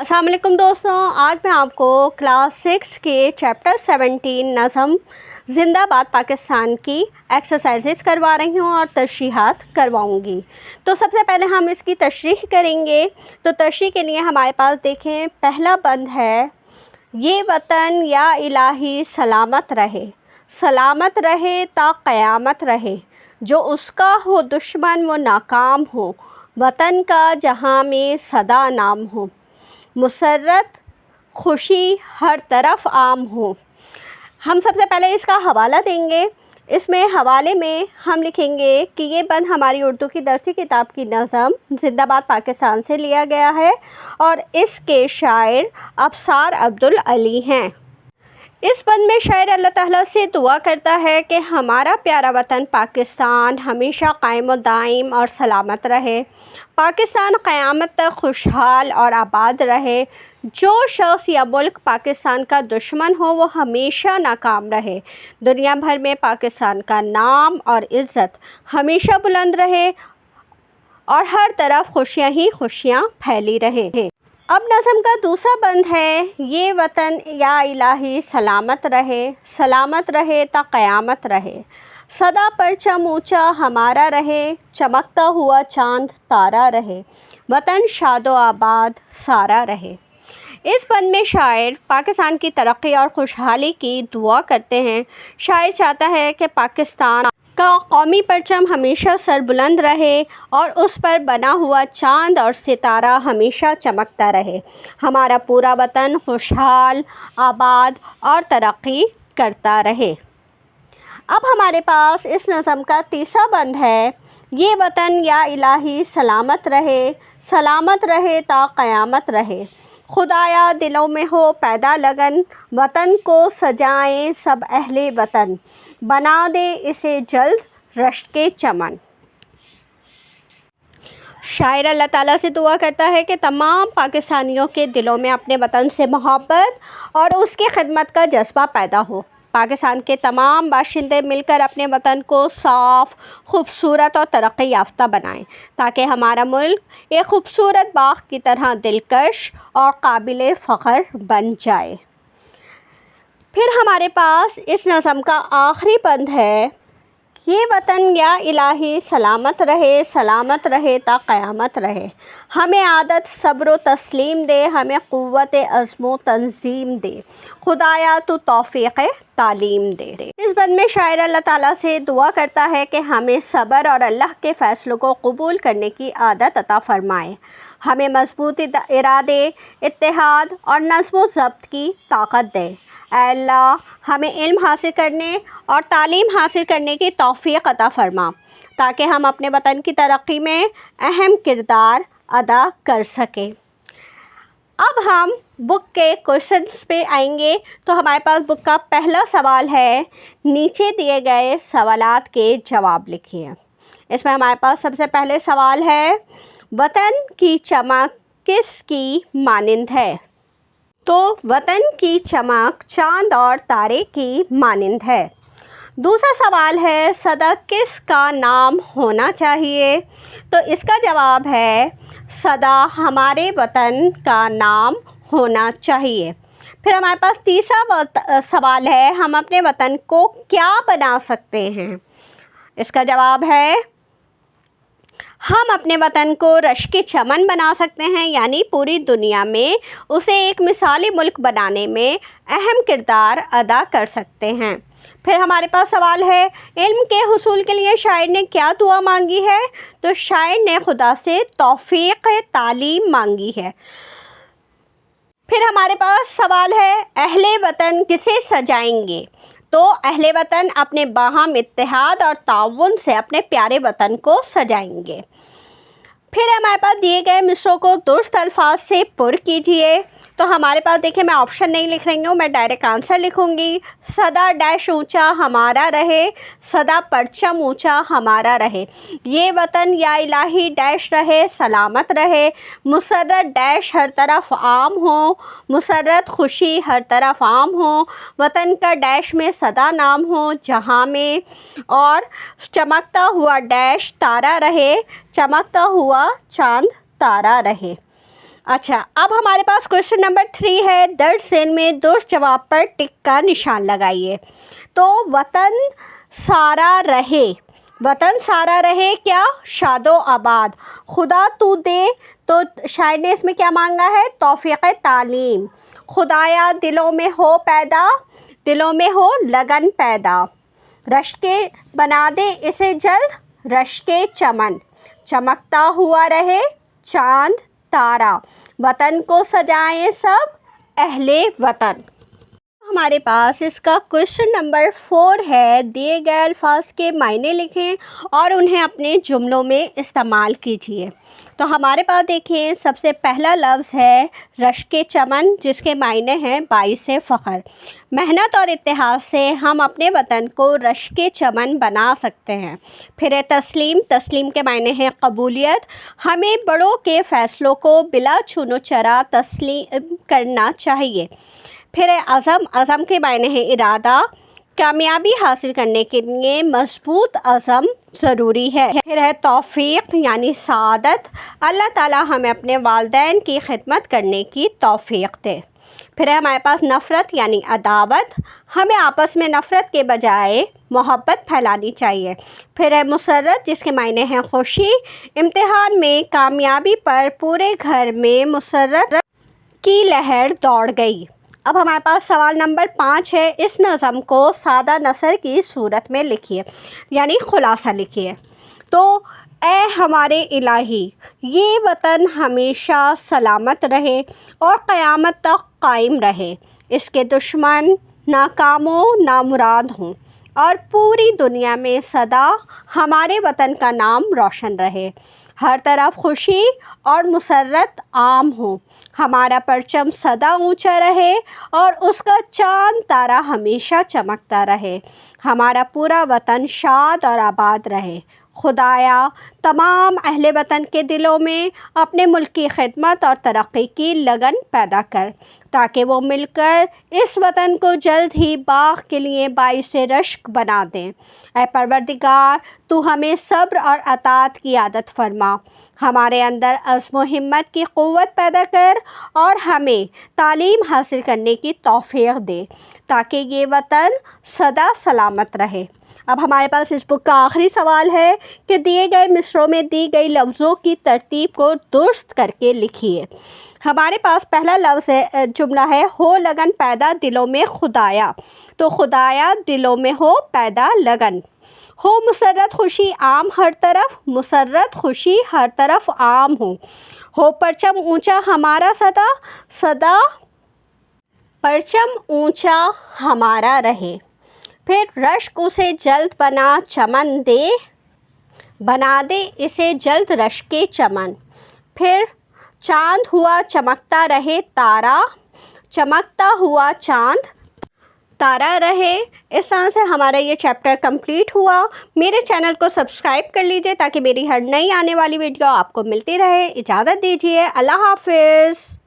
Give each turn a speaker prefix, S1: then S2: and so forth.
S1: अस्सलाम वालेकुम दोस्तों, आज मैं आपको क्लास 6 के चैप्टर 17 नज़म ज़िंदाबाद पाकिस्तान की एक्सरसाइजेस करवा रही हूँ और तशरीहात करवाऊँगी। तो सबसे पहले हम इसकी तशरीह करेंगे। तो तशरीह के लिए हमारे पास देखें, पहला बंद है, ये वतन या इलाही सलामत रहे ता क़यामत रहे, जो उसका हो दुश्मन वो नाकाम हो, वतन का जहाँ में सदा नाम हो, मुसर्रत खुशी हर तरफ आम हो। हम सबसे पहले इसका हवाला देंगे। इसमें हवाले में हम लिखेंगे कि ये बंद हमारी उर्दू की दरसी किताब की नज़म ज़िंदाबाद पाकिस्तान से लिया गया है और इसके शायर अफसार अब्दुल अली हैं। इस बंद में शायर अल्लाह ताला से दुआ करता है कि हमारा प्यारा वतन पाकिस्तान हमेशा कायम व दाइम और सलामत रहे, पाकिस्तान क़यामत तक खुशहाल और आबाद रहे, जो शख्स या मुल्क पाकिस्तान का दुश्मन हो वो हमेशा नाकाम रहे, दुनिया भर में पाकिस्तान का नाम और इज़्ज़त हमेशा बुलंद रहे और हर तरफ खुशियाँ ही खुशियाँ फैली रहें। अब नज़म का दूसरा बंद है, ये वतन या इलाही सलामत रहे ता क़यामत रहे, सदा परचम ऊँचा हमारा रहे, चमकता हुआ चाँद तारा रहे, वतन शादो आबाद सारा रहे। इस बंद में शायर पाकिस्तान की तरक्की और खुशहाली की दुआ करते हैं। शायर चाहता है कि पाकिस्तान का कौमी परचम हमेशा सरबुलंद रहे और उस पर बना हुआ चाँद और सितारा हमेशा चमकता रहे, हमारा पूरा वतन खुशहाल, आबाद और तरक्की करता रहे। अब हमारे पास इस नज़म का तीसरा बंद है, ये वतन या इलाही सलामत रहे ता क़यामत रहे, खुदाया दिलों में हो पैदा लगन, वतन को सजाएं सब अहले वतन, बना दे इसे जल्द रश्क के चमन। शायर अल्लाह ताला से दुआ करता है कि तमाम पाकिस्तानियों के दिलों में अपने वतन से मोहब्बत और उसकी खिदमत का जज्बा पैदा हो। पाकिस्तान के तमाम बाशिंदे मिलकर अपने वतन को साफ़, खूबसूरत और तरक्की याफ्ता बनाएं, ताकि हमारा मुल्क एक खूबसूरत बाग़ की तरह दिलकश और काबिल फ़ख्र बन जाए। फिर हमारे पास इस नज़म का आखिरी बंद है, ये वतन या इलाही सलामत रहे ता क़यामत रहे, हमें आदत सब्र व तस्लीम दे, हमें क़ुव्वत अज़्म व तंज़ीम दे, खुदाया तू तौफ़ीक़ तालीम दे। इस बंद में शायर अल्लाह ताला से दुआ करता है कि हमें सब्र और अल्लाह के फ़ैसलों को कबूल करने की आदत अता फ़रमाए, हमें मज़बूत इरादे, इत्तेहाद और नज़्म व ज़ब्त की ताकत दे। ऐ अल्लाह, हमें इल्म हासिल करने और तालीम हासिल करने की तौफ़ीक़ अता फ़रमा, ताकि हम अपने वतन की तरक्की में अहम किरदार अदा कर सकें। अब हम बुक के क्वेश्चंस पे आएंगे। तो हमारे पास बुक का पहला सवाल है, नीचे दिए गए सवालात के जवाब लिखिए। इसमें हमारे पास सबसे पहले सवाल है, वतन की चमक किसकी मानिंद है? तो वतन की चमक चाँद और तारे की मानिंद है। दूसरा सवाल है, सदा किसका नाम होना चाहिए? तो इसका जवाब है, सदा हमारे वतन का नाम होना चाहिए। फिर हमारे पास तीसरा सवाल है, हम अपने वतन को क्या बना सकते हैं? इसका जवाब है, हम अपने वतन को रश्क के चमन बना सकते हैं, यानी पूरी दुनिया में उसे एक मिसाली मुल्क बनाने में अहम किरदार अदा कर सकते हैं। फिर हमारे पास सवाल है, इल्म के हुसूल के लिए शायर ने क्या दुआ मांगी है? तो शायर ने खुदा से तौफ़ीक़ तालीम मांगी है। फिर हमारे पास सवाल है, अहले वतन किसे सजाएंगे? तो अहले वतन अपने बाहम इत्तेहाद और ताउन से अपने प्यारे वतन को सजाएंगे। फिर हमारे पास दिए गए मिसरों को दुरुस्त अल्फाज से पुर कीजिए। तो हमारे पास देखिए, मैं ऑप्शन नहीं लिख रही हूँ, मैं डायरेक्ट आंसर लिखूँगी। सदा डैश ऊँचा हमारा रहे, सदा परचम ऊँचा हमारा रहे, ये वतन या इलाही डैश रहे सलामत रहे, मुसर्रत डैश हर तरफ आम हो, मुसर्रत खुशी हर तरफ आम हो, वतन का डैश में सदा नाम हो जहाँ में, और चमकता हुआ डैश तारा रहे, चमकता हुआ चाँद तारा रहे। अच्छा, अब हमारे पास क्वेश्चन नंबर 3 है। दर्ज सेल में दुरुस्त जवाब पर टिक का निशान लगाइए। तो वतन सारा रहे, वतन सारा रहे क्या? शादो आबाद। खुदा तू दे, तो शायद ने इसमें क्या मांगा है? तौफीक तालीम। खुदाया दिलों में हो पैदा, दिलों में हो लगन पैदा। रश्के बना दे इसे जल्द, रश्के चमन। चमकता हुआ रहे चांद तारा, वतन को सजाएं सब अहले वतन। हमारे पास इसका क्वेश्चन नंबर 4 है। दिए गए अल्फाज के मायने लिखें और उन्हें अपने जुमलों में इस्तेमाल कीजिए। तो हमारे पास देखें, सबसे पहला लफ्ज़ है रश्के चमन, जिसके मायने हैं बाइसे फ़ख्र। मेहनत और इत्तेहाद से हम अपने वतन को रश्के चमन बना सकते हैं। फिर है तस्लीम, तस्लीम के मायने हैं कबूलियत। हमें बड़ों के फ़ैसलों को बिला चुनो चरा तस्लीम करना चाहिए। फिर है अज़म, अज़म के मायने हैं इरादा। कामयाबी हासिल करने के लिए मजबूत अज़म ज़रूरी है। फिर है तौफ़ीक़ यानी सआदत। अल्लाह ताला हमें अपने वालिदैन की खिदमत करने की तौफ़ीक़ दे। फिर है हमारे पास नफ़रत यानी अदावत। हमें आपस में नफ़रत के बजाय मोहब्बत फैलानी चाहिए। फिर है मुसर्रत, जिसके मायने हैं खुशी। इम्तिहान में कामयाबी पर पूरे घर में मुसर्रत की लहर दौड़ गई। अब हमारे पास सवाल नंबर 5 है। इस नज़म को सादा नसर की सूरत में लिखिए, यानी खुलासा लिखिए। तो ऐ हमारे इलाही, ये वतन हमेशा सलामत रहे और क़यामत तक कायम रहे। इसके दुश्मन नाकामो नामुराद हों और पूरी दुनिया में सदा हमारे वतन का नाम रोशन रहे। हर तरफ खुशी और मुसर्रत आम हो। हमारा परचम सदा ऊंचा रहे और उसका चांद तारा हमेशा चमकता रहे। हमारा पूरा वतन शाद और आबाद रहे। खुदाया तमाम अहले वतन के दिलों में अपने मुल्क की खिदमत और तरक्की की लगन पैदा कर, ताकि वो मिलकर इस वतन को जल्द ही बाग़ के लिए बाइसे रश्क बना दें। ऐ परवरदिगार, तू हमें सब्र और अतात की आदत फरमा। हमारे अंदर अज़्म व हिम्मत की क़ुव्वत पैदा कर और हमें तालीम हासिल करने की तौफ़ीक़ दे, ताकि ये वतन सदा सलामत रहे। अब हमारे पास इस बुक का आखिरी सवाल है कि दिए गए मिसरों में दी गई लफ्ज़ों की तरतीब को दुरुस्त करके लिखिए। हमारे पास पहला लफ्ज़ है, जुमला है, हो लगन पैदा दिलों में खुदाया। तो खुदाया दिलों में हो पैदा लगन। हो मुसर्रत खुशी आम हर तरफ, मुसर्रत खुशी हर तरफ आम हो परचम ऊंचा हमारा सदा, सदा परचम ऊंचा हमारा रहे। फिर रश्क उसे जल्द बना चमन दे, बना दे इसे जल्द रश्के चमन। फिर चांद हुआ चमकता रहे तारा, चमकता हुआ चांद तारा रहे। इस तरह से हमारा ये चैप्टर कंप्लीट हुआ। मेरे चैनल को सब्सक्राइब कर लीजिए ताकि मेरी हर नई आने वाली वीडियो आपको मिलती रहे। इजाज़त दीजिए, अल्लाह हाफ़िज़।